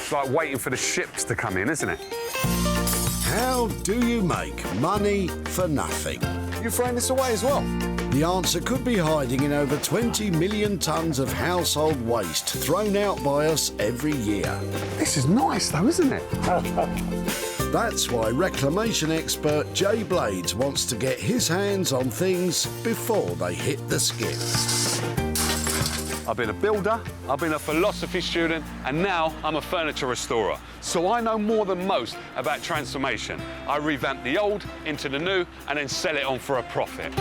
It's like waiting for the ships to come in, isn't it? How do you make money for nothing? You're throwing this away as well? The answer could be hiding in over 20 million tonnes of household waste thrown out by us every year. This is nice, though, isn't it? That's why reclamation expert Jay Blades wants to get his hands on things before they hit the skip. I've been a builder, I've been a philosophy student, and now I'm a furniture restorer. So I know more than most about transformation. I revamp the old into the new and then sell it on for a profit.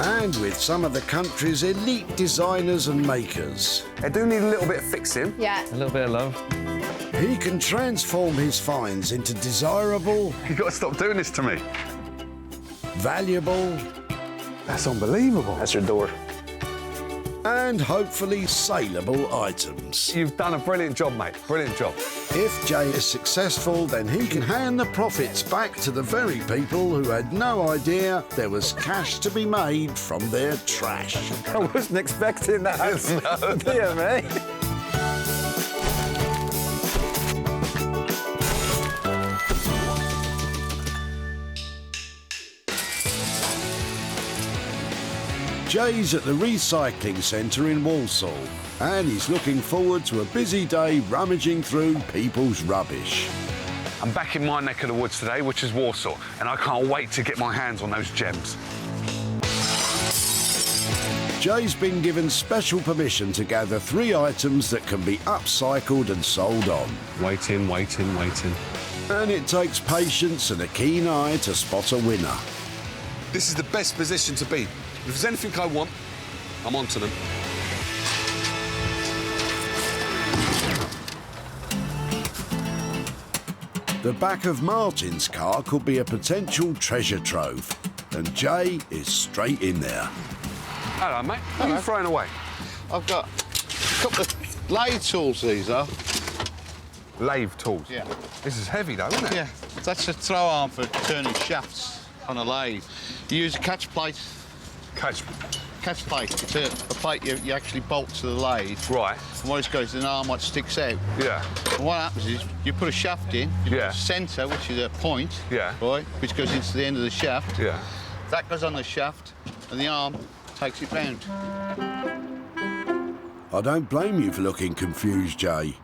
And with some of the country's elite designers and makers. They do need a little bit of fixing. Yeah. A little bit of love. He can transform his finds into desirable... You've got to stop doing this to me. Valuable... That's unbelievable. That's your door. And hopefully saleable items. You've done a brilliant job, mate. Brilliant job. If Jay is successful, then he can hand the profits back to the very people who had no idea there was cash to be made from their trash. I wasn't expecting that. No, dear me. Jay's at the recycling centre in Walsall, and he's looking forward to a busy day rummaging through people's rubbish. I'm back in my neck of the woods today, which is Warsaw, and I can't wait to get my hands on those gems. Jay's been given special permission to gather 3 items that can be upcycled and sold on. Waiting, waiting, waiting. And it takes patience and a keen eye to spot a winner. This is the best position to be. If there's anything I want, I'm onto them. The back of Martin's car could be a potential treasure trove, and Jay is straight in there. Hello, mate. What are you throwing away? I've got a couple of lathe tools, these are. Lathe tools? Yeah. This is heavy, though, isn't it? Yeah, that's a throw arm for turning shafts on a lathe. You use a catch plate. Catch plate. It's a plate you actually bolt to the lathe. Right. And what it goes, an arm what sticks out. Yeah. And what happens is you put a shaft in, you put a centre, which is a point, right, which goes into the end of the shaft. Yeah. That goes on the shaft, and the arm takes it round. I don't blame you for looking confused, Jay.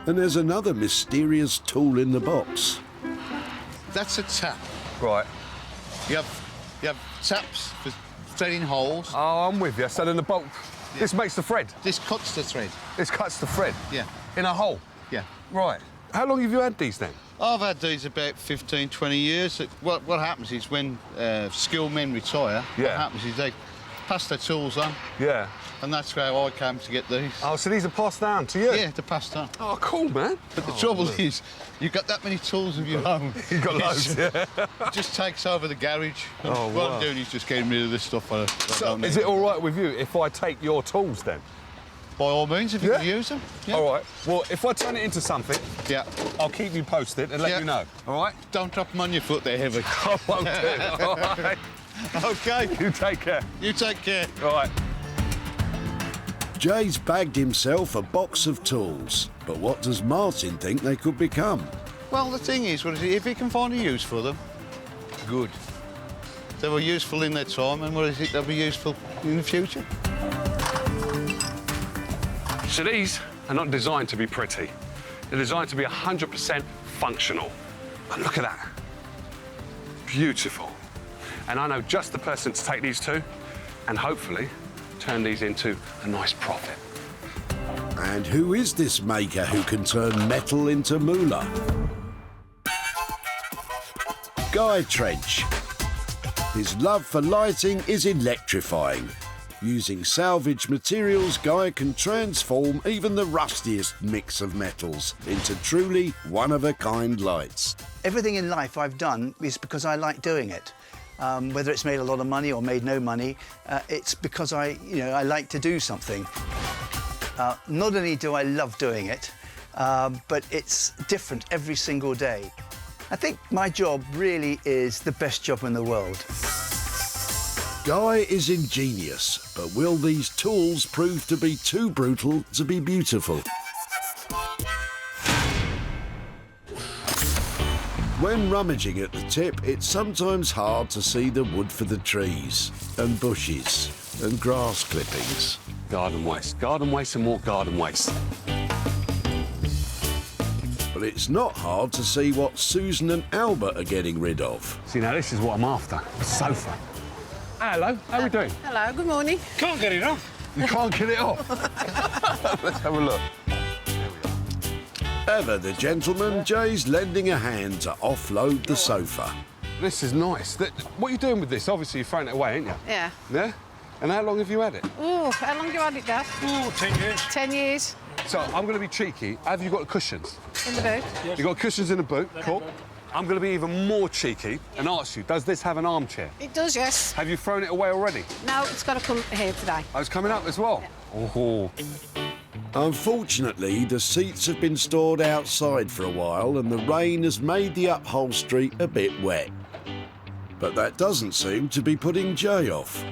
And there's another mysterious tool in the box. That's a tap. Right. You have taps for threading holes. Oh, I'm with you. So then the bolt, this makes the thread. This cuts the thread. This cuts the thread? Yeah. In a hole? Yeah. Right. How long have you had these then? I've had these about 15, 20 years. What happens is when skilled men retire, what happens is they pass their tools on. Yeah. And that's how I came to get these. Oh, so these are passed down to you? Yeah, they're passed on. Oh, cool, man. But the trouble is, you've got that many tools of your own. You've got loads, It just takes over the garage. Oh, what wow. I'm doing is just getting rid of this stuff. I don't need. Is it all right with you if I take your tools then? By all means, if you can use them. Yeah. All right. Well, if I turn it into something, I'll keep you posted and let you know. All right? Don't drop them on your foot, they're heavy. I won't do. All right. OK. You take care. You take care. All right. Jay's bagged himself a box of tools, but what does Martin think they could become? Well, the thing is, if he can find a use for them, good. They were useful in their time, and what is it they'll be useful in the future? So these are not designed to be pretty. They're designed to be 100% functional. But look at that. Beautiful. And I know just the person to take these to, and hopefully turn these into a nice profit. And who is this maker who can turn metal into moolah? Guy Trench. His love for lighting is electrifying. Using salvaged materials, Guy can transform even the rustiest mix of metals into truly one-of-a-kind lights. Everything in life I've done is because I like doing it. Whether it's made a lot of money or made no money, it's because I like to do something. Not only do I love doing it, but it's different every single day. I think my job really is the best job in the world. Guy is ingenious, but will these tools prove to be too brutal to be beautiful? When rummaging at the tip, it's sometimes hard to see the wood for the trees and bushes and grass clippings. Garden waste and more garden waste. But it's not hard to see what Susan and Albert are getting rid of. See, now this is what I'm after, a sofa. Hello, how are we doing? Hello, good morning. Can't get it off. You can't get it off. Let's have a look. Ever the gentleman, Jay's lending a hand to offload the sofa. This is nice. What are you doing with this? Obviously, you're throwing it away, ain't you? Yeah. Yeah? And how long have you had it? Oh, how long have you had it, Dad? Oh, 10 years. 10 years. So, I'm going to be cheeky. Have you got cushions? In the boot. Yes. You got cushions in the boot? Cool. I'm going to be even more cheeky and ask you, does this have an armchair? It does, yes. Have you thrown it away already? No, it's got to come here today. Oh, it's coming up as well? Yeah. Oh. Unfortunately, the seats have been stored outside for a while and the rain has made the upholstery a bit wet. But that doesn't seem to be putting Jay off.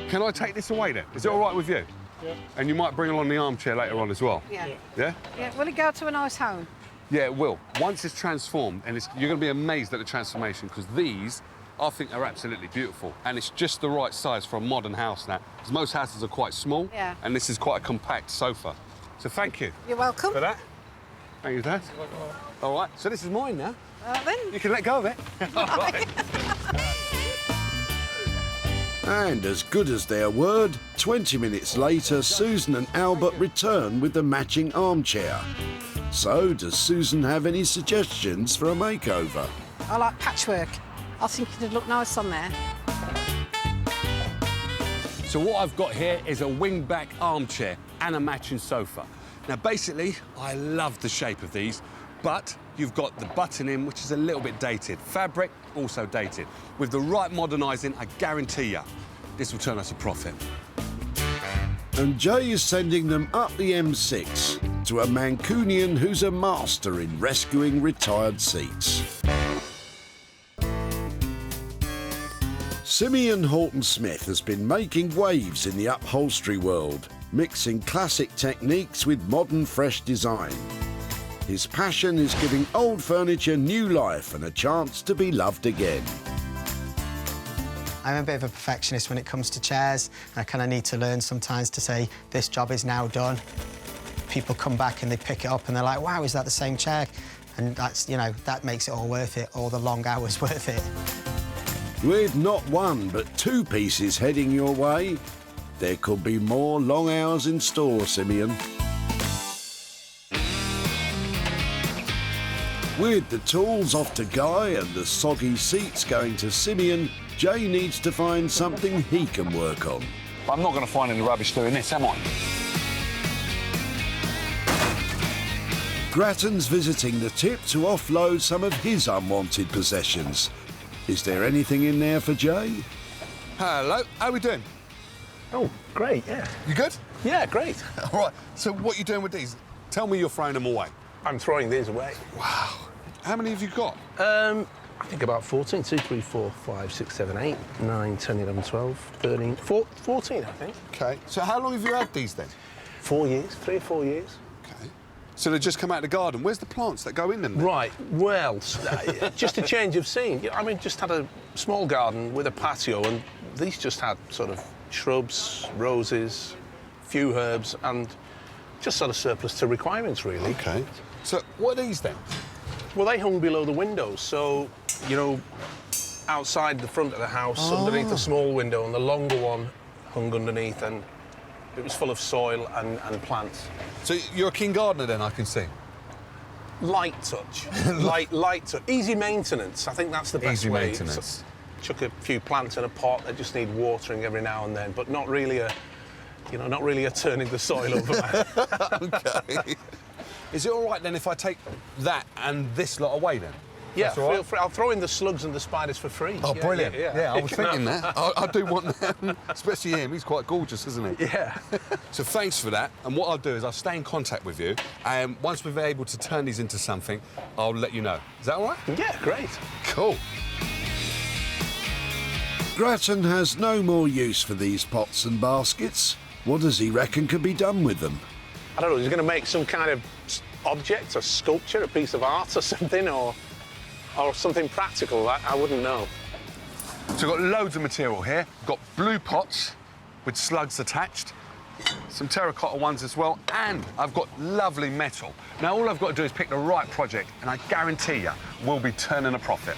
Can I take this away then? Is it all right with you? Yeah. And you might bring along the armchair later on as well? Yeah. Yeah? Yeah, will it go to a nice home? Yeah, it will. Once it's transformed, and you're going to be amazed at the transformation, because these, I think, are absolutely beautiful. And it's just the right size for a modern house now, because most houses are quite small, Yeah. and this is quite a compact sofa. So thank you. You're welcome. For that. Thank you, Dad. All right, so this is mine now. Then. You can let go of it. All right. And as good as their word, 20 minutes later, Susan and Albert return with the matching armchair. So, does Susan have any suggestions for a makeover? I like patchwork. I think it'd look nice on there. So what I've got here is a wing-back armchair and a matching sofa. Now, basically, I love the shape of these, but you've got the button in, which is a little bit dated. Fabric, also dated. With the right modernising, I guarantee you, this will turn us a profit. And Jay is sending them up the M6 to a Mancunian who's a master in rescuing retired seats. Simeon Horton-Smith has been making waves in the upholstery world, mixing classic techniques with modern, fresh design. His passion is giving old furniture new life and a chance to be loved again. I'm a bit of a perfectionist when it comes to chairs. I kind of need to learn sometimes to say, this job is now done. People come back and they pick it up and they're like, wow, is that the same chair? And that's, you know, that makes it all worth it, all the long hours worth it. With not one, but two pieces heading your way, there could be more long hours in store, Simeon. With the tools off to Guy and the soggy seats going to Simeon, Jay needs to find something he can work on. I'm not going to find any rubbish doing this, am I? Grattan's visiting the tip to offload some of his unwanted possessions. Is there anything in there for Jay? Hello, how are we doing? Oh, great, yeah. You good? Yeah, great. All right, so what are you doing with these? Tell me you're throwing them away. I'm throwing these away. Wow. How many have you got? I think about 14. 2, 3, 4, 5, 6, 7, 8, 9, 10, 11, 12, 13, 14, I think. OK. So how long have you had these then? 4 years, 3 or 4 years. OK. So they just come out of the garden. Where's the plants that go in them then? Right, well, just a change of scene. I mean, just had a small garden with a patio, and these just had sort of shrubs, roses, few herbs, and just sort of surplus to requirements, really. OK. So what are these then? Well, they hung below the windows, so, you know, outside the front of the house, underneath a small window, and the longer one hung underneath, and it was full of soil and plants. So you're a keen gardener then, I can see? Light touch. light touch. Easy maintenance. I think that's the best Easy way. maintenance. Chuck a few plants in a pot that just need watering every now and then, but not really a, you know, not really a turning the soil over. OK. Is it all right then if I take that and this lot away then? Yeah, That's all right? feel free. I'll throw in the slugs and the spiders for free. Oh, Yeah, brilliant. Yeah, I was thinking that. I do want them, especially him. He's quite gorgeous, isn't he? Yeah. So thanks for that. And what I'll do is I'll stay in contact with you. And once we're able to turn these into something, I'll let you know. Is that all right? Yeah, great. Cool. Grattan has no more use for these pots and baskets. What does he reckon could be done with them? I don't know, he's going to make some kind of object, a sculpture, a piece of art or something, or or something practical, I wouldn't know. So we've got loads of material here. We've got blue pots with slugs attached, some terracotta ones as well, and I've got lovely metal. Now, all I've got to do is pick the right project, and I guarantee you, we'll be turning a profit.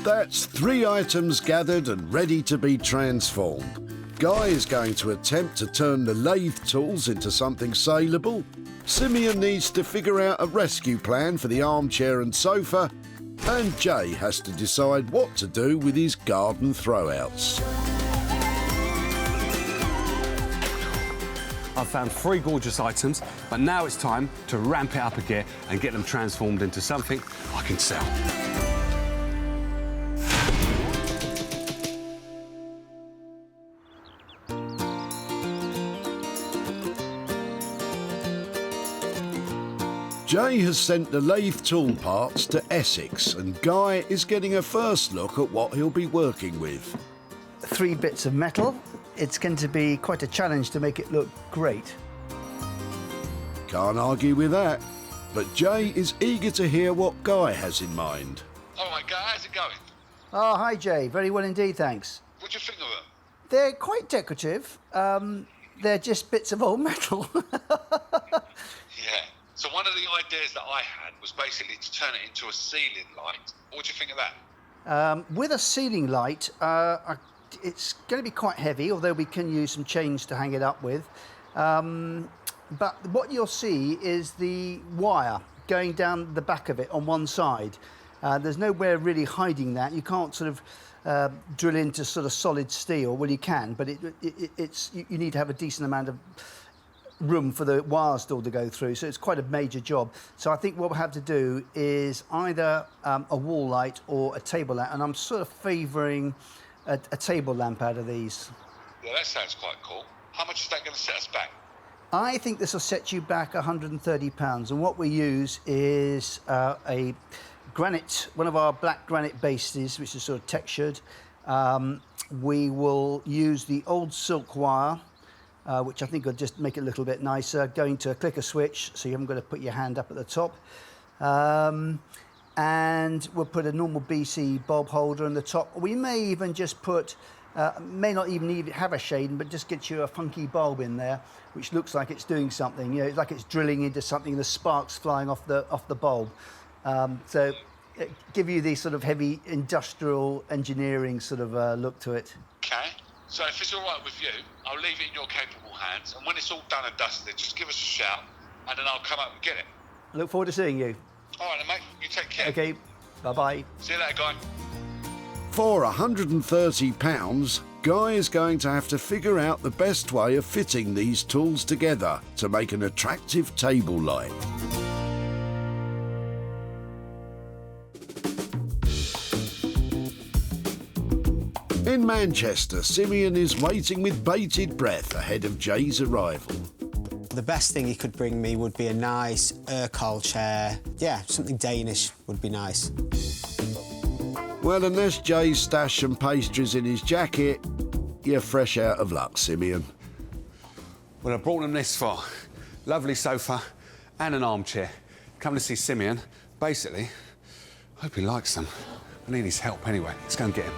That's 3 items gathered and ready to be transformed. Guy is going to attempt to turn the lathe tools into something saleable. Simeon needs to figure out a rescue plan for the armchair and sofa. And Jay has to decide what to do with his garden throwouts. I've found 3 gorgeous items, but now it's time to ramp it up a gear and get them transformed into something I can sell. Jay has sent the lathe tool parts to Essex, and Guy is getting a first look at what he'll be working with. 3 bits of metal. It's going to be quite a challenge to make it look great. Can't argue with that. But Jay is eager to hear what Guy has in mind. All right, Guy, how's it going? Oh, hi, Jay. Very well indeed, thanks. What do you think of them? They're quite decorative. They're just bits of old metal. Yeah. So one of the ideas that I had was basically to turn it into a ceiling light. What do you think of that? With a ceiling light, it's going to be quite heavy, although we can use some chains to hang it up with. But what you'll see is the wire going down the back of it on one side. There's nowhere really hiding that. You can't sort of drill into sort of solid steel. Well, you can, but you need to have a decent amount of room for the wires still to go through, so it's quite a major job. So I think what we'll have to do is either a wall light or a table lamp, and I'm sort of favouring a table lamp out of these. Yeah, that sounds quite cool. How much is that going to set us back? I think this will set you back £130, and what we use is a granite, one of our black granite bases, which is sort of textured. We will use the old silk wire, which I think will just make it a little bit nicer, going to a clicker switch, so you haven't got to put your hand up at the top. And we'll put a normal BC bulb holder on the top. We may even just put, may not even need have a shade, but just get you a funky bulb in there, which looks like it's doing something. You know, it's like it's drilling into something, the sparks flying off the bulb. So give you the sort of heavy industrial engineering sort of look to it. Okay. So if it's all right with you, I'll leave it in your capable hands, and when it's all done and dusted, just give us a shout, and then I'll come up and get it. I look forward to seeing you. All right, then, mate. You take care. Okay, bye-bye. See you later, Guy. For £130, Guy is going to have to figure out the best way of fitting these tools together to make an attractive table light. In Manchester, Simeon is waiting with bated breath ahead of Jay's arrival. The best thing he could bring me would be a nice Urquhart chair. Yeah, something Danish would be nice. Well, unless Jay's stash some pastries in his jacket, you're fresh out of luck, Simeon. Well, I brought them this far. Lovely sofa and an armchair. Come to see Simeon. Basically, I hope he likes them. I need his help anyway. Let's go and get him.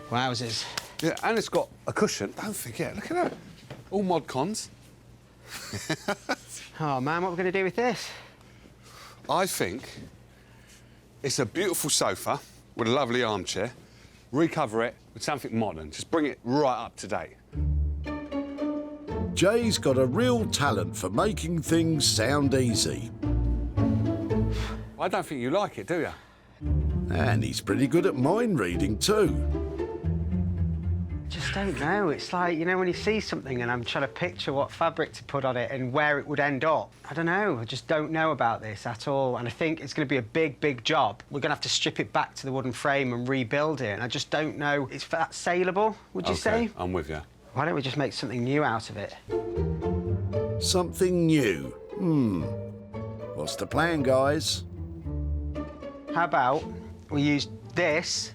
Wowzers. Yeah, and it's got a cushion. Don't forget, look at that. All mod cons. Oh, man, what are we going to do with this? I think it's a beautiful sofa with a lovely armchair. Recover it with something modern. Just bring it right up to date. Jay's got a real talent for making things sound easy. I don't think you like it, do you? And he's pretty good at mind reading too. Just don't know. It's like, you know, when you see something and I'm trying to picture what fabric to put on it and where it would end up. I don't know. I just don't know about this at all. And I think it's going to be a big, big job. We're going to have to strip it back to the wooden frame and rebuild it. And I just don't know. Is that saleable, would you say? I'm with you. Why don't we just make something new out of it? Something new. What's the plan, guys? How about We use this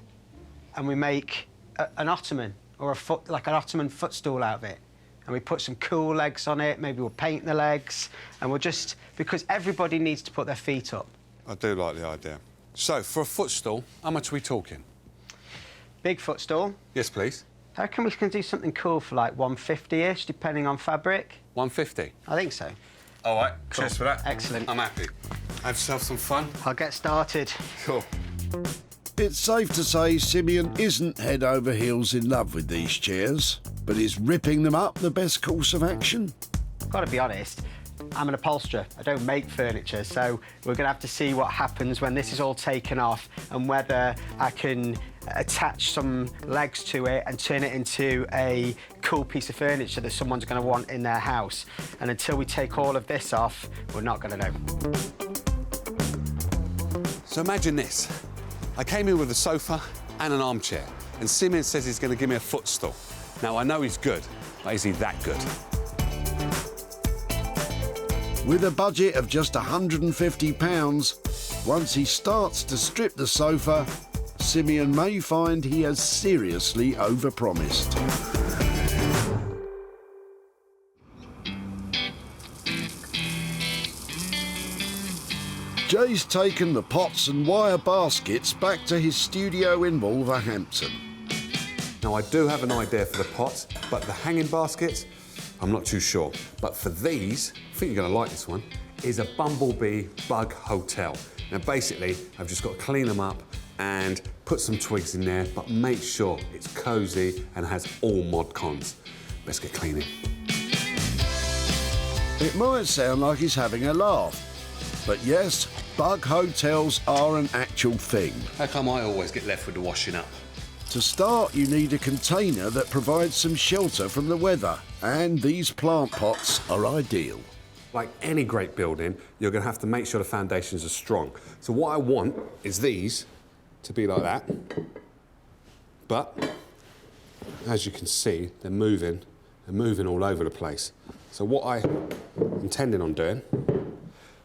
and we make an ottoman or like an ottoman footstool out of it. And we put some cool legs on it, maybe we'll paint the legs, and we'll just... because everybody needs to put their feet up. I do like the idea. So, for a footstool, how much are we talking? Big footstool. Yes, please. I reckon we can do something cool for like 150-ish, depending on fabric. 150? I think so. All right, Cool. cheers for that. Excellent. I'm happy. Have yourself some fun. I'll get started. Cool. It's safe to say Simeon isn't head over heels in love with these chairs, but is ripping them up the best course of action? Got to be honest, I'm an upholsterer. I don't make furniture, so we're going to have to see what happens when this is all taken off and whether I can attach some legs to it and turn it into a cool piece of furniture that someone's going to want in their house. And until we take all of this off, we're not going to know. So imagine this. I came in with a sofa and an armchair, and Simeon says he's going to give me a footstool. Now, I know he's good, but is he that good? With a budget of just £150, once he starts to strip the sofa, Simeon may find he has seriously overpromised. Jay's taken the pots and wire baskets back to his studio in Wolverhampton. Now, I do have an idea for the pots, but the hanging baskets, I'm not too sure. But for these, I think you're going to like this one, is a bumblebee bug hotel. Now, basically, I've just got to clean them up and put some twigs in there, but make sure it's cosy and has all mod cons. Let's get cleaning. It might sound like he's having a laugh, but yes, bug hotels are an actual thing. How come I always get left with the washing up? To start, you need a container that provides some shelter from the weather, and these plant pots are ideal. Like any great building, you're going to have to make sure the foundations are strong. So what I want is these to be like that, but as you can see, they're moving all over the place. So what I'm intending on doing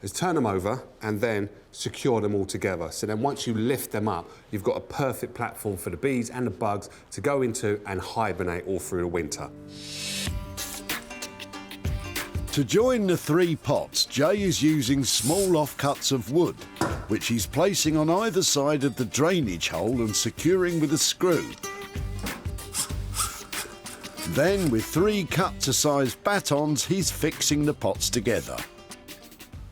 is turn them over and then secure them all together. So then once you lift them up, you've got a perfect platform for the bees and the bugs to go into and hibernate all through the winter. To join the three pots, Jay is using small offcuts of wood, which he's placing on either side of the drainage hole and securing with a screw. Then, with 3 cut-to-size batons, he's fixing the pots together.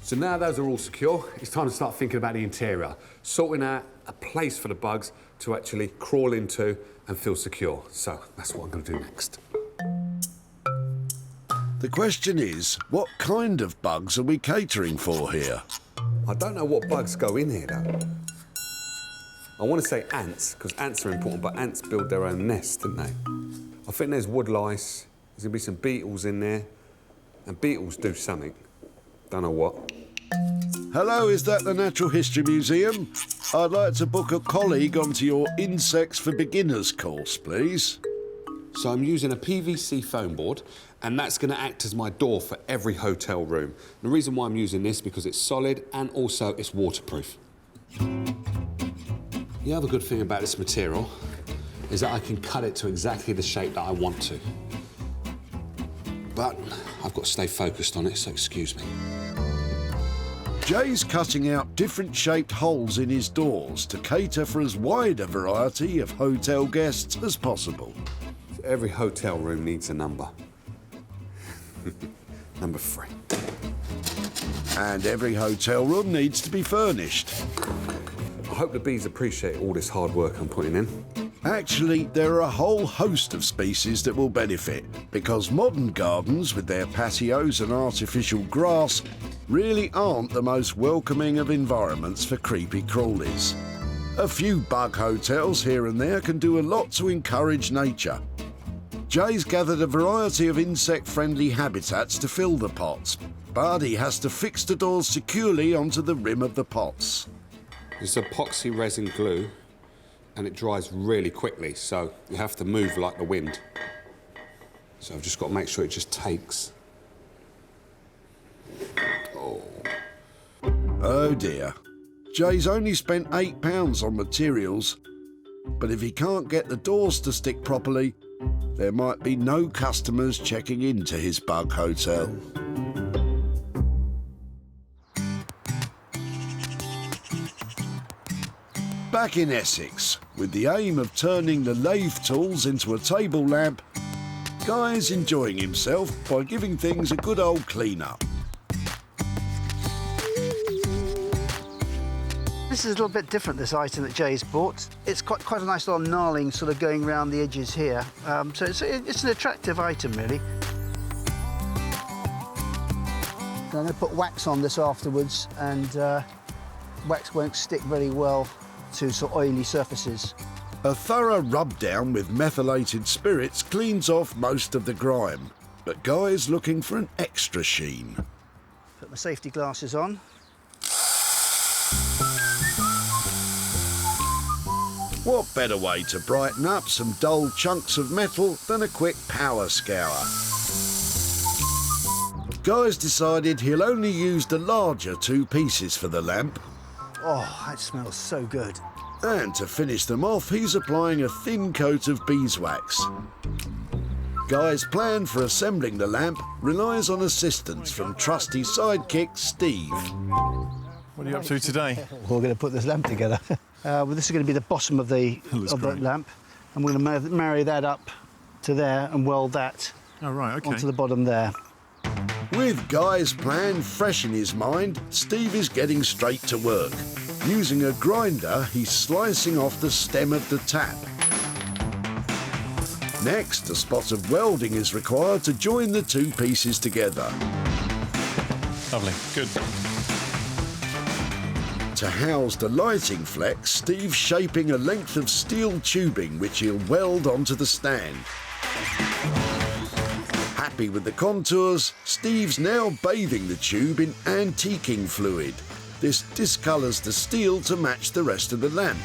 So now those are all secure, it's time to start thinking about the interior, sorting out a place for the bugs to actually crawl into and feel secure. So that's what I'm going to do next. The question is, what kind of bugs are we catering for here? I don't know what bugs go in here, though. I want to say ants, because ants are important, but ants build their own nest, don't they? I think there's wood lice, there's going to be some beetles in there, and beetles do something. Don't know what. Hello, is that the Natural History Museum? I'd like to book a colleague onto your Insects for Beginners course, please. So I'm using a PVC foam board, and that's going to act as my door for every hotel room. The reason why I'm using this is because it's solid and also it's waterproof. The other good thing about this material is that I can cut it to exactly the shape that I want to. But I've got to stay focused on it, so excuse me. Jay's cutting out different shaped holes in his doors to cater for as wide a variety of hotel guests as possible. Every hotel room needs a number. Number 3. And every hotel room needs to be furnished. I hope the bees appreciate all this hard work I'm putting in. Actually, there are a whole host of species that will benefit, because modern gardens with their patios and artificial grass really aren't the most welcoming of environments for creepy crawlies. A few bug hotels here and there can do a lot to encourage nature. Jay's gathered a variety of insect-friendly habitats to fill the pots, but he has to fix the doors securely onto the rim of the pots. It's epoxy resin glue, and it dries really quickly, so you have to move like the wind. So I've just got to make sure it just takes. Oh Oh dear. Jay's only spent £8 on materials, but if he can't get the doors to stick properly, there might be no customers checking into his bug hotel. Back in Essex, with the aim of turning the lathe tools into a table lamp, Guy's enjoying himself by giving things a good old clean-up. This is a little bit different, this item that Jay's bought. It's quite a nice little gnarling sort of going around the edges here. So it's an attractive item, really. I'm going to put wax on this afterwards, and wax won't stick very well to sort of oily surfaces. A thorough rub down with methylated spirits cleans off most of the grime, but Guy's looking for an extra sheen. Put my safety glasses on. What better way to brighten up some dull chunks of metal than a quick power scour? Guy's decided he'll only use the larger 2 pieces for the lamp. Oh, that smells so good. And to finish them off, he's applying a thin coat of beeswax. Guy's plan for assembling the lamp relies on assistance from trusty sidekick Steve. What are you up to today? We're going to put this lamp together. Well, this is going to be the bottom of the lamp. And we're going to marry that up to there and weld that onto the bottom there. With Guy's plan fresh in his mind, Steve is getting straight to work. Using a grinder, he's slicing off the stem of the tap. Next, a spot of welding is required to join the 2 pieces together. Lovely, good. To house the lighting flex, Steve's shaping a length of steel tubing which he'll weld onto the stand. Happy with the contours, Steve's now bathing the tube in antiquing fluid. This discolours the steel to match the rest of the lamp.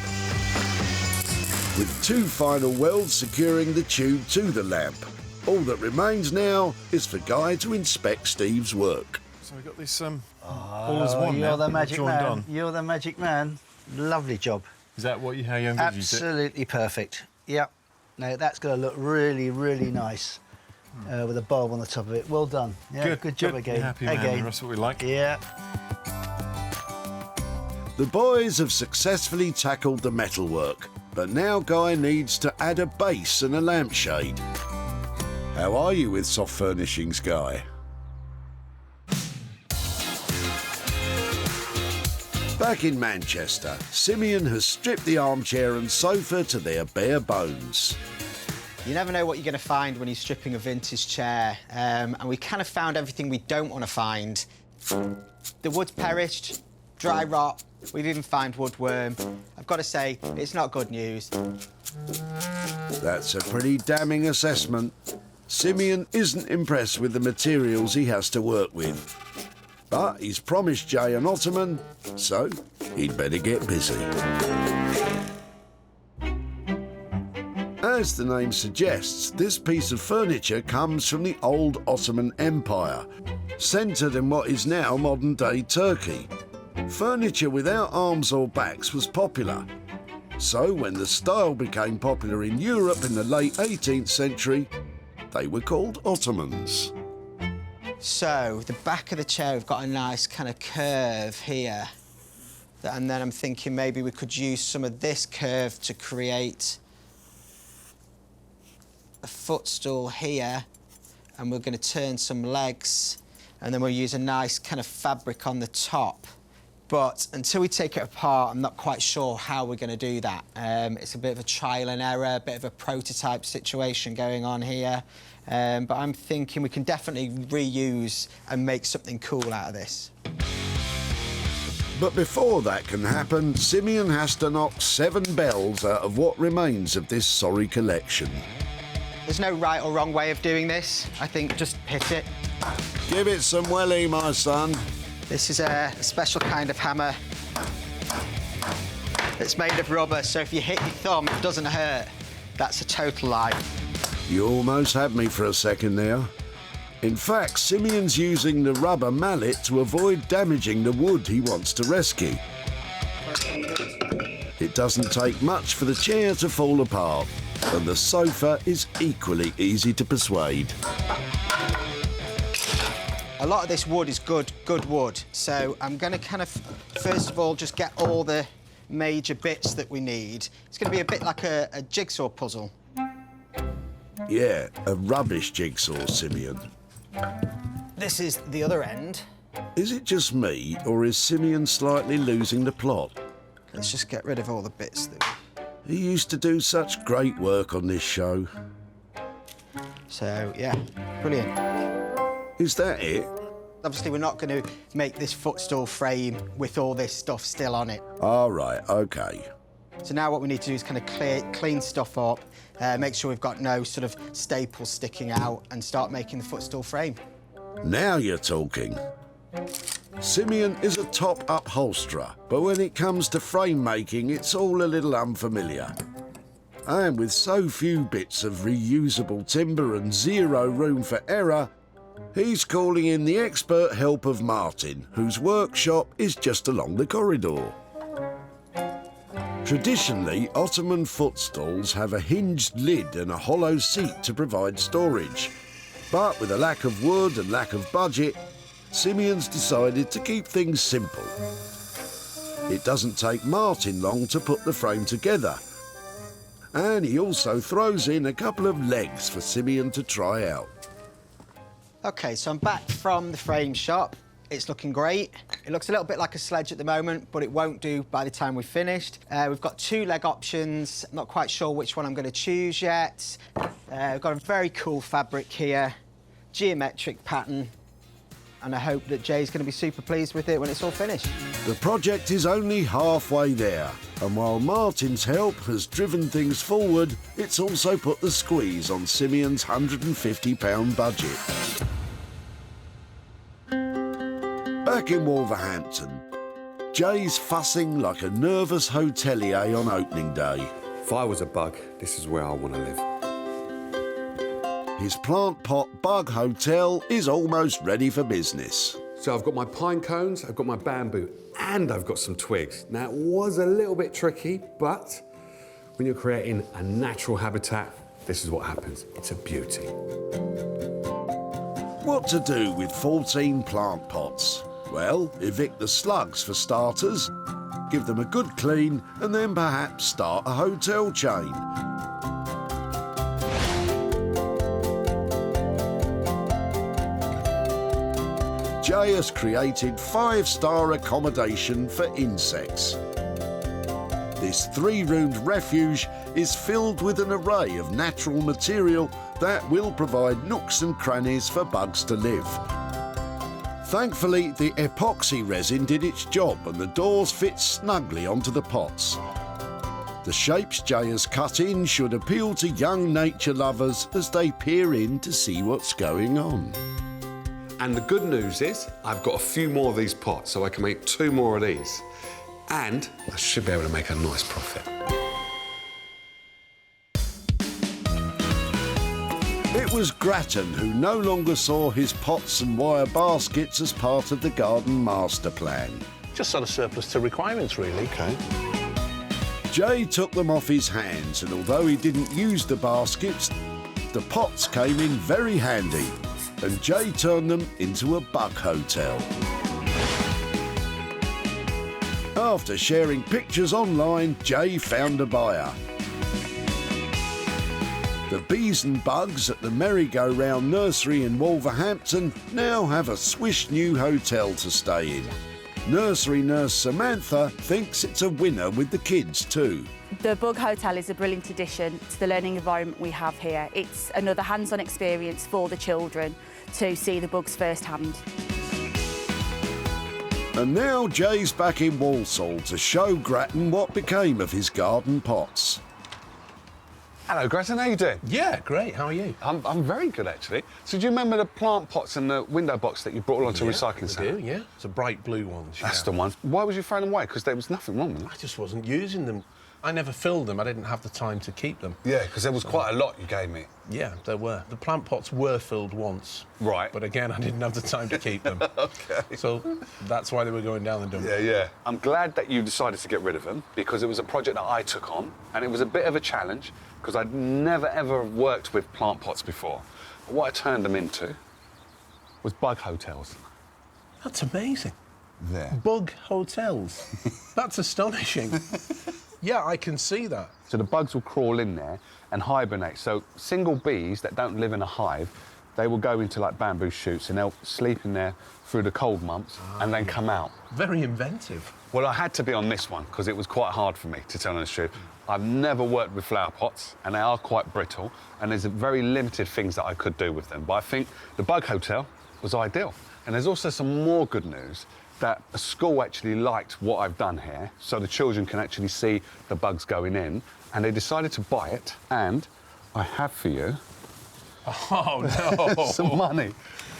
With 2 final welds securing the tube to the lamp. All that remains now is for Guy to inspect Steve's work. So we've got this all as one You're now. the magic man. On. You're the magic man. Lovely job. Is that how you envisaged it? Absolutely perfect. Yep. No, that's going to look really, really nice with a bulb on the top of it. Well done. Yeah, good job again. You're happy, man. That's what we like. Yeah. The boys have successfully tackled the metalwork, but now Guy needs to add a base and a lampshade. How are you with soft furnishings, Guy? Back in Manchester, Simeon has stripped the armchair and sofa to their bare bones. You never know what you're going to find when you're stripping a vintage chair, and we kind of found everything we don't want to find. The wood's perished, dry rot, we've even found woodworm. I've got to say, it's not good news. That's a pretty damning assessment. Simeon isn't impressed with the materials he has to work with. But he's promised Jay an ottoman, so he'd better get busy. As the name suggests, this piece of furniture comes from the old Ottoman Empire, centred in what is now modern-day Turkey. Furniture without arms or backs was popular. So when the style became popular in Europe in the late 18th century, they were called Ottomans. So, the back of the chair, we've got a nice kind of curve here. And then I'm thinking maybe we could use some of this curve to create a footstool here. And we're going to turn some legs. And then we'll use a nice kind of fabric on the top. But until we take it apart, I'm not quite sure how we're going to do that. It's a bit of a trial and error, a bit of a prototype situation going on here. But I'm thinking we can definitely reuse and make something cool out of this. But before that can happen, Simeon has to knock 7 bells out of what remains of this sorry collection. There's no right or wrong way of doing this. I think just hit it. Give it some welly, my son. This is a special kind of hammer. It's made of rubber, so if you hit your thumb, it doesn't hurt. That's a total lie. You almost had me for a second there. In fact, Simeon's using the rubber mallet to avoid damaging the wood he wants to rescue. It doesn't take much for the chair to fall apart, and the sofa is equally easy to persuade. A lot of this wood is good wood, so I'm going to kind of, first of all, just get all the major bits that we need. It's going to be a bit like a jigsaw puzzle. Yeah, a rubbish jigsaw, Simeon. This is the other end. Is it just me, or is Simeon slightly losing the plot? Let's just get rid of all the bits that... He used to do such great work on this show. So, yeah, brilliant. Is that it? Obviously, we're not going to make this footstool frame with all this stuff still on it. All right, OK. So now what we need to do is kind of clean stuff up, make sure we've got no sort of staples sticking out, and start making the footstool frame. Now you're talking. Simeon is a top upholsterer, but when it comes to frame making, it's all a little unfamiliar. And with so few bits of reusable timber and zero room for error, he's calling in the expert help of Martin, whose workshop is just along the corridor. Traditionally, Ottoman footstools have a hinged lid and a hollow seat to provide storage. But with a lack of wood and lack of budget, Simeon's decided to keep things simple. It doesn't take Martin long to put the frame together. And he also throws in a couple of legs for Simeon to try out. OK, so I'm back from the frame shop. It's looking great. It looks a little bit like a sledge at the moment, but it won't do by the time we've finished. We've got 2 leg options. I'm not quite sure which one I'm going to choose yet. We've got a very cool fabric here, geometric pattern, and I hope that Jay's going to be super pleased with it when it's all finished. The project is only halfway there, and while Martin's help has driven things forward, it's also put the squeeze on Simeon's £150 budget. Back in Wolverhampton, Jay's fussing like a nervous hotelier on opening day. If I was a bug, this is where I want to live. His plant pot bug hotel is almost ready for business. So I've got my pine cones, I've got my bamboo, and I've got some twigs. Now, it was a little bit tricky, but when you're creating a natural habitat, this is what happens. It's a beauty. What to do with 14 plant pots? Well, evict the slugs for starters, give them a good clean, and then perhaps start a hotel chain. Jay has created 5-star accommodation for insects. This 3-roomed refuge is filled with an array of natural material that will provide nooks and crannies for bugs to live. Thankfully, the epoxy resin did its job and the doors fit snugly onto the pots. The shapes Jay has cut in should appeal to young nature lovers as they peer in to see what's going on. And the good news is, I've got a few more of these pots, so I can make 2 more of these. And I should be able to make a nice profit. It was Grattan who no longer saw his pots and wire baskets as part of the garden master plan. Just sort of surplus to requirements, really. OK. Jay took them off his hands, and although he didn't use the baskets, the pots came in very handy, and Jay turned them into a bug hotel. After sharing pictures online, Jay found a buyer. The bees and bugs at the Merry-Go-Round Nursery in Wolverhampton now have a swish new hotel to stay in. Nursery nurse Samantha thinks it's a winner with the kids too. The Bug Hotel is a brilliant addition to the learning environment we have here. It's another hands-on experience for the children to see the bugs firsthand. And now Jay's back in Walsall to show Grattan what became of his garden pots. Hello, Grattan, how you doing? Yeah, great. How are you? I'm very good, actually. So do you remember the plant pots and the window box that you brought along to recycling centre? I do, yeah. It's a bright blue one. That's the one. Why was you throwing them away? Because there was nothing wrong with them. I just wasn't using them. I never filled them. I didn't have the time to keep them. Yeah, because there was quite a lot you gave me. Yeah, there were. The plant pots were filled once. Right. But again, I didn't have the time to keep them. OK. So that's why they were going down the dump. Yeah, yeah. I'm glad that you decided to get rid of them because it was a project that I took on and it was a bit of a challenge because I'd never, ever worked with plant pots before. But what I turned them into was bug hotels. That's amazing. There. Bug hotels. That's astonishing. Yeah, I can see that. So the bugs will crawl in there and hibernate. So single bees that don't live in a hive, they will go into like bamboo shoots and they'll sleep in there through the cold months and then come out. Very inventive. Well, I had to be on this one because it was quite hard for me, to tell you the truth. I've never worked with flower pots and they are quite brittle and there's very limited things that I could do with them. But I think the bug hotel was ideal. And there's also some more good news that a school actually liked what I've done here, so the children can actually see the bugs going in, and they decided to buy it, and I have for you... Oh, no! some money.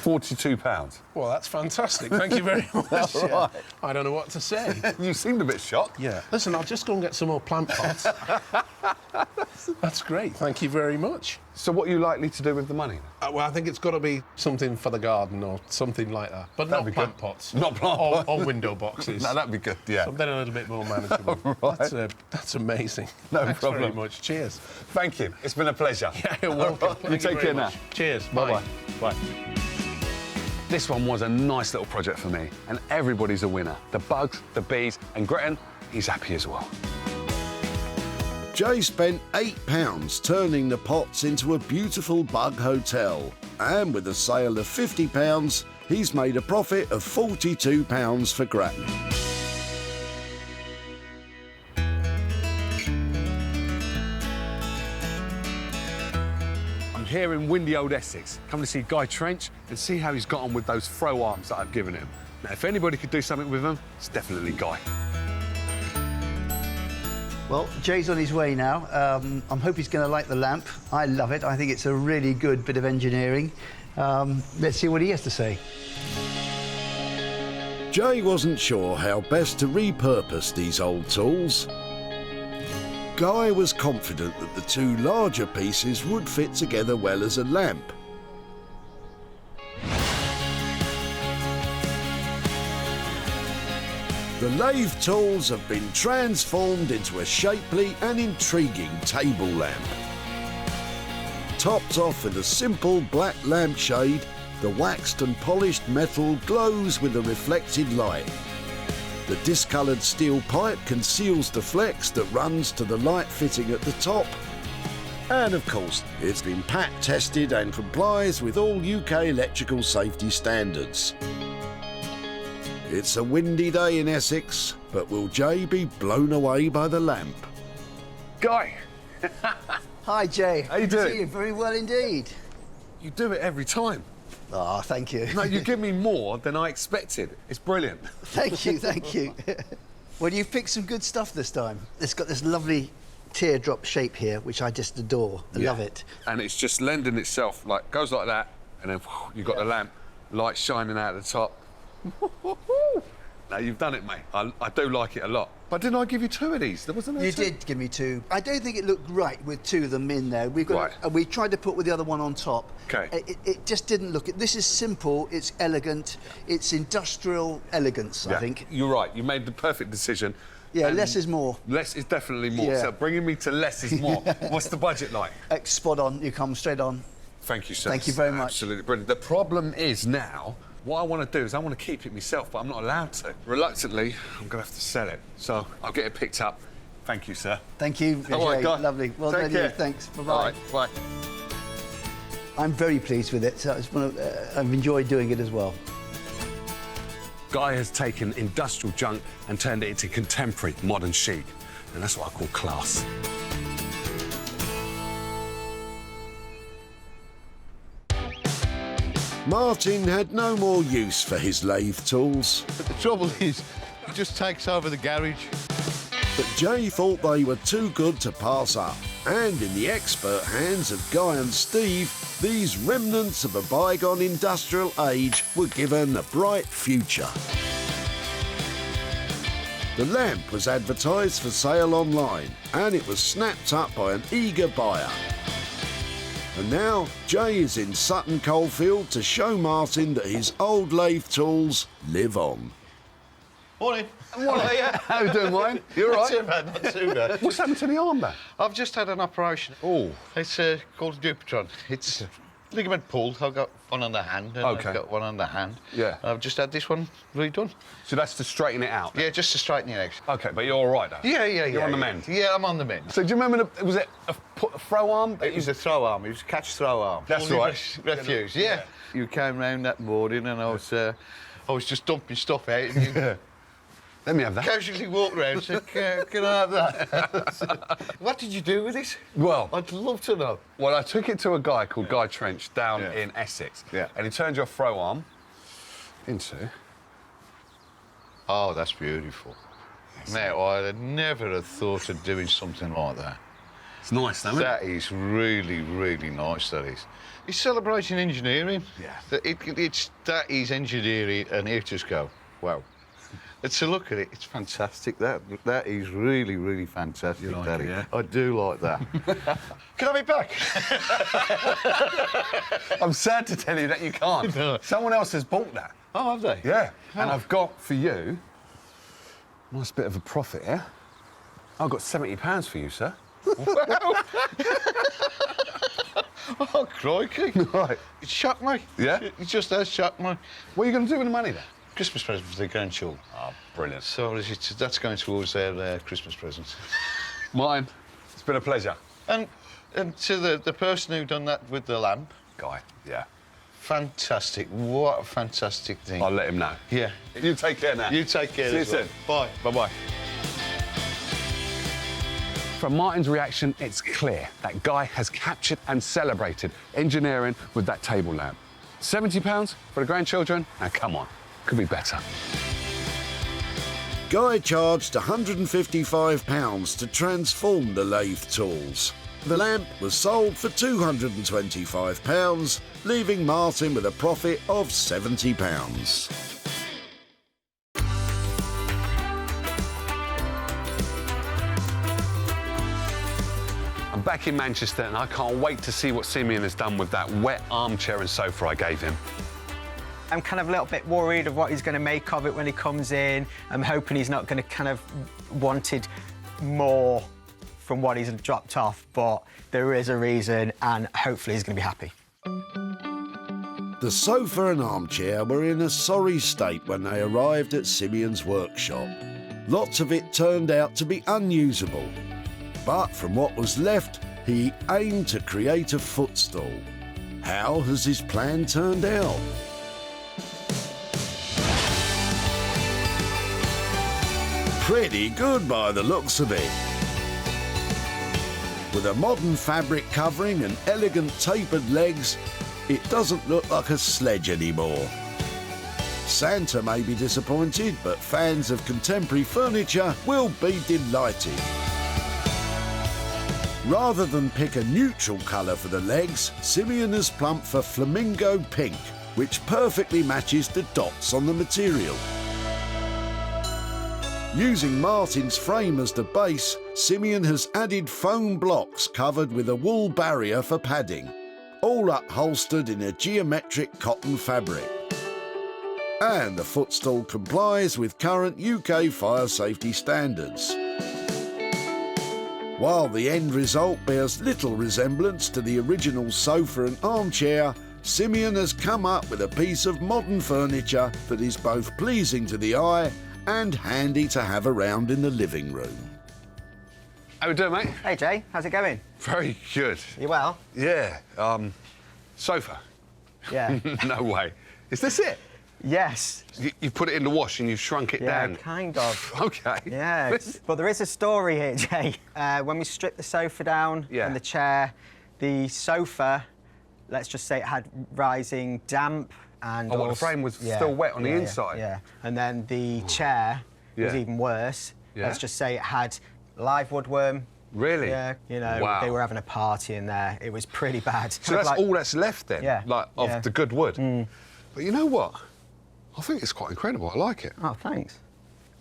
£42. Well, that's fantastic. Thank you very much. That's all right. I don't know what to say. You seemed a bit shocked. Yeah. Listen, I'll just go and get some more plant pots. That's great. Thank you very much. So what are you likely to do with the money? Well, I think it's got to be something for the garden or something like that. But That'd not be plant good. pots. Not plant pots. Or window boxes. No, that'd be good, yeah. Something a little bit more manageable. Right. That's amazing. No Thanks problem. very much. Cheers. Thank you. It's been a pleasure. Yeah, you're welcome. All right. You Thank take very care now. much. Cheers. Bye-bye. Bye. This one was a nice little project for me, and everybody's a winner. The bugs, the bees, and Gretton, he's happy as well. Jay spent £8 turning the pots into a beautiful bug hotel. And with a sale of £50, he's made a profit of £42 for Grattan. I'm here in windy old Essex, coming to see Guy Trench and see how he's got on with those throw arms that I've given him. Now, if anybody could do something with them, it's definitely Guy. Well, Jay's on his way now. I'm hoping he's going to like the lamp. I love it. I think it's a really good bit of engineering. Let's see what he has to say. Jay wasn't sure how best to repurpose these old tools. Guy was confident that the two larger pieces would fit together well as a lamp. The lathe tools have been transformed into a shapely and intriguing table lamp. Topped off with a simple black lampshade, the waxed and polished metal glows with a reflected light. The discoloured steel pipe conceals the flex that runs to the light fitting at the top. And of course, it's been PAT tested and complies with all UK electrical safety standards. It's a windy day in Essex, but will Jay be blown away by the lamp? Guy! Hi, Jay. How you doing? See you very well indeed. You do it every time. Ah, thank you. No, you give me more than I expected. It's brilliant. Thank you, thank you. Well, you've picked some good stuff this time. It's got this lovely teardrop shape here, which I just adore. I love it. And it's just lending itself, like, goes like that, and then you've got the lamp, light shining out of the top. Now, you've done it, mate. I do like it a lot. But didn't I give you two of these? There wasn't there You two? did give me two. I don't think it looked right with two of them in there. We've got, Right. we tried to put with the other one on top. OK. It just didn't look it. This is simple, it's elegant, it's industrial elegance, I think. You're right. You made the perfect decision. Yeah, And less is more. Less is definitely more. Yeah. So bringing me to less is more. What's the budget like? Spot on, you come straight on. Thank you, sir. Thank you very much. Absolutely brilliant. The problem is now, what I want to do is I want to keep it myself, but I'm not allowed to. Reluctantly, I'm going to have to sell it. So I'll get it picked up. Thank you, sir. Thank you, All right, Jay. Guy. Lovely. Well Take done, care. you. Thanks. Bye-bye. All right, bye. I'm very pleased with it. So I've enjoyed doing it as well. Guy has taken industrial junk and turned it into contemporary, modern chic. And that's what I call class. Martin had no more use for his lathe tools, But the trouble is, he just takes over the garage. but Jay thought they were too good to pass up. And in the expert hands of Guy and Steve, these remnants of a bygone industrial age were given a bright future. The lamp was advertised for sale online and it was snapped up by an eager buyer. And now, Jay is in Sutton Coldfield to show Martin that his old lathe tools live on. Morning. How you doing, Wayne? You all Not right? too bad, not too bad. What's happened to the arm there? I've just had an operation. Oh. It's called a Dupotron. It's ligament pulled. I've got one on the hand and Okay. I've got one on the hand. Yeah. I've just had this one redone. So that's to straighten it out? Yeah, just to straighten it out. OK, but you're all right, though? Yeah. You're on the yeah. mend? Yeah, I'm on the mend. So do you remember, was it a throw arm? It was a throw arm. It was a catch throw arm. That's Only right. Refuse, yeah. You came round that morning and I was just dumping stuff out and you Let me have that. casually walked round and said, can I have that? What did you do with it? Well, I'd love to know. I took it to a guy called Guy Trench down in Essex. Yeah. And he turned your throw arm into... Oh, that's beautiful. Now, I'd never have thought of doing something like that. It's nice, though, isn't it? That is really, really nice, that is. It's celebrating engineering. Yeah. That is engineering, and here just go, wow. To look at it, it's fantastic. That is really, really fantastic. You like that it, is. yeah? I do like that. Can I be back? I'm sad to tell you that you can't. No. Someone else has bought that. Oh, have they? Yeah. Oh. And I've got for you a nice bit of a profit here. I've got £70 for you, sir. Oh, crikey. Right. It shocked me. Yeah? It just has shocked me. What are you going to do with the money then? Christmas present for the grandchildren. Oh, brilliant. So that's going towards their Christmas presents. Mine. It's been a pleasure. And to the person who done that with the lamp, Guy, yeah. fantastic. What a fantastic thing. I'll let him know. Yeah. You take care now. You take care. See you as well. soon. Bye. Bye-bye. From Martin's reaction, it's clear that Guy has captured and celebrated engineering with that table lamp. £70 for the grandchildren? Now, come on. Could be better. Guy charged £155 to transform the lathe tools. The lamp was sold for £225, leaving Martin with a profit of £70. I'm back in Manchester and I can't wait to see what Simeon has done with that wet armchair and sofa I gave him. I'm kind of a little bit worried of what he's going to make of it when he comes in. I'm hoping he's not going to kind of wanted more from what he's dropped off, but there is a reason and hopefully he's going to be happy. The sofa and armchair were in a sorry state when they arrived at Simeon's workshop. Lots of it turned out to be unusable. But from what was left, he aimed to create a footstool. How has his plan turned out? Pretty good by the looks of it. With a modern fabric covering and elegant tapered legs, it doesn't look like a sledge anymore. Santa may be disappointed, but fans of contemporary furniture will be delighted. Rather than pick a neutral colour for the legs, Simeon has plumped for flamingo pink, which perfectly matches the dots on the material. Using Martin's frame as the base, Simeon has added foam blocks covered with a wool barrier for padding, all upholstered in a geometric cotton fabric. And the footstool complies with current UK fire safety standards. While the end result bears little resemblance to the original sofa and armchair, Simeon has come up with a piece of modern furniture that is both pleasing to the eye and handy to have around in the living room. How we doing, mate? Hey, Jay, how's it going? Very good. You well? Yeah, sofa. Yeah. No way. Is this it? Yes. You put it in the wash and you shrunk it Yeah, down? kind of. OK. Yeah, but there is a story here, Jay. When we stripped the sofa down and the chair, the sofa, let's just say it had rising damp and Oh, well, the frame was still wet on the inside? Yeah, and then the chair was even worse. Yeah. Let's just say it had live woodworm. Really? Yeah, you know, Wow. they were having a party in there. It was pretty bad. So that's all that's left then? Yeah. Like, of Yeah. the good wood? But you know what? I think it's quite incredible. I like it. Oh, thanks.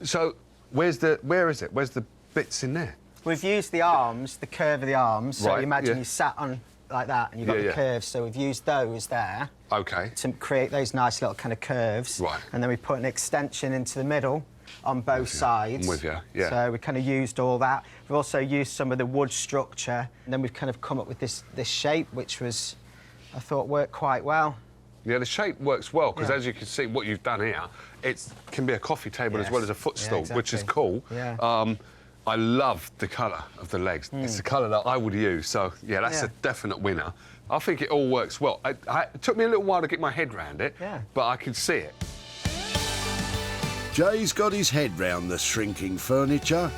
So, Where is it? Where's the bits in there? We've used the arms, the curve of the arms. So Right, you imagine yeah. you sat on like that and you've got Yeah, the yeah. curves. So we've used those there Okay. to create those nice little kind of curves. Right. And then we put an extension into the middle on both sides. I'm with you, yeah. So we kind of used all that. We've also used some of the wood structure. And then we've kind of come up with this shape, which was, I thought, worked quite well. Yeah, the shape works well, because Yeah. as you can see, what you've done here, it can be a coffee table as Yes. well as a footstool, Yeah, which is exactly. cool. Yeah. I love the colour of the legs. It's the colour that I would use, so yeah, that's Yeah. a definite winner. I think it all works well. It took me a little while to get my head round it, Yeah. but I can see it. Jay's got his head round the shrinking furniture,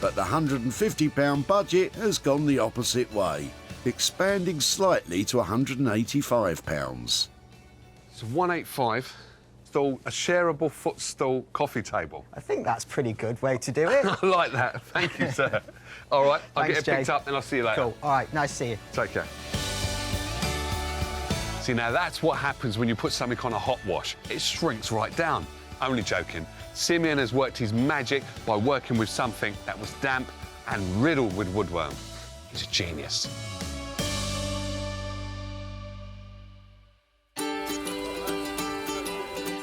but the £150 budget has gone the opposite way, expanding slightly to £185. It's 185, stool, a shareable footstool coffee table. I think that's a pretty good way to do it. I like that. Thank you, sir. All right, I'll Thanks, get it picked Jay. up and I'll see you later. Cool. All right, nice to see you. Take care. See, now that's what happens when you put something on a hot wash. It shrinks right down. Only joking. Simeon has worked his magic by working with something that was damp and riddled with woodworm. He's a genius.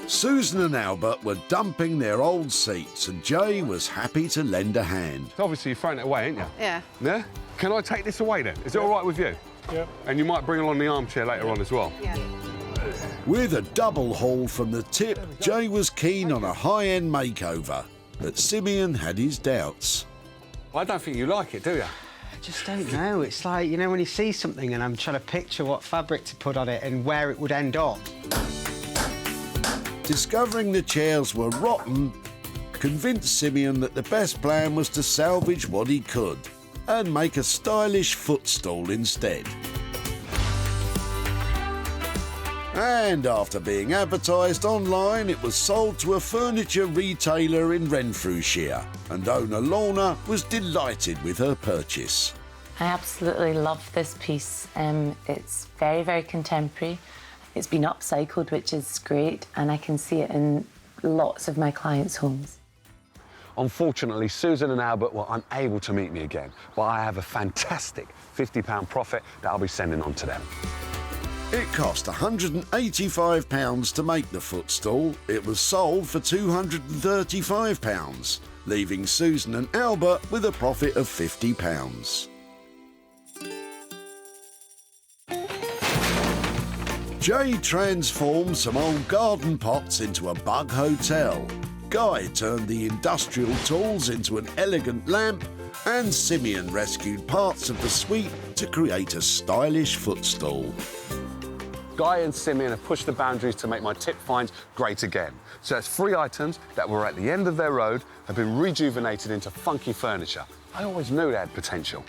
Susan and Albert were dumping their old seats and Jay was happy to lend a hand. Obviously, you're throwing it away, ain't you? Yeah. Yeah? Can I take this away then? Is it all right with you? Yeah. And you might bring along the armchair later on as well. Yeah. With a double haul from the tip, Jay was keen on a high-end makeover, but Simeon had his doubts. I don't think you like it, do you? I just don't know. It's like, you know, when you see something and I'm trying to picture what fabric to put on it and where it would end up. Discovering the chairs were rotten convinced Simeon that the best plan was to salvage what he could and make a stylish footstool instead. And after being advertised online, it was sold to a furniture retailer in Renfrewshire, and owner Lorna was delighted with her purchase. I absolutely love this piece. It's very, very contemporary. It's been upcycled, which is great, and I can see it in lots of my clients' homes. Unfortunately, Susan and Albert were unable to meet me again, but I have a fantastic £50 profit that I'll be sending on to them. It cost £185 to make the footstool. It was sold for £235, leaving Susan and Albert with a profit of £50. Jay transformed some old garden pots into a bug hotel. Guy turned the industrial tools into an elegant lamp, and Simeon rescued parts of the suite to create a stylish footstool. Guy and Simeon have pushed the boundaries to make my tip finds great again. So that's 3 items that were at the end of their road have been rejuvenated into funky furniture. I always knew they had potential.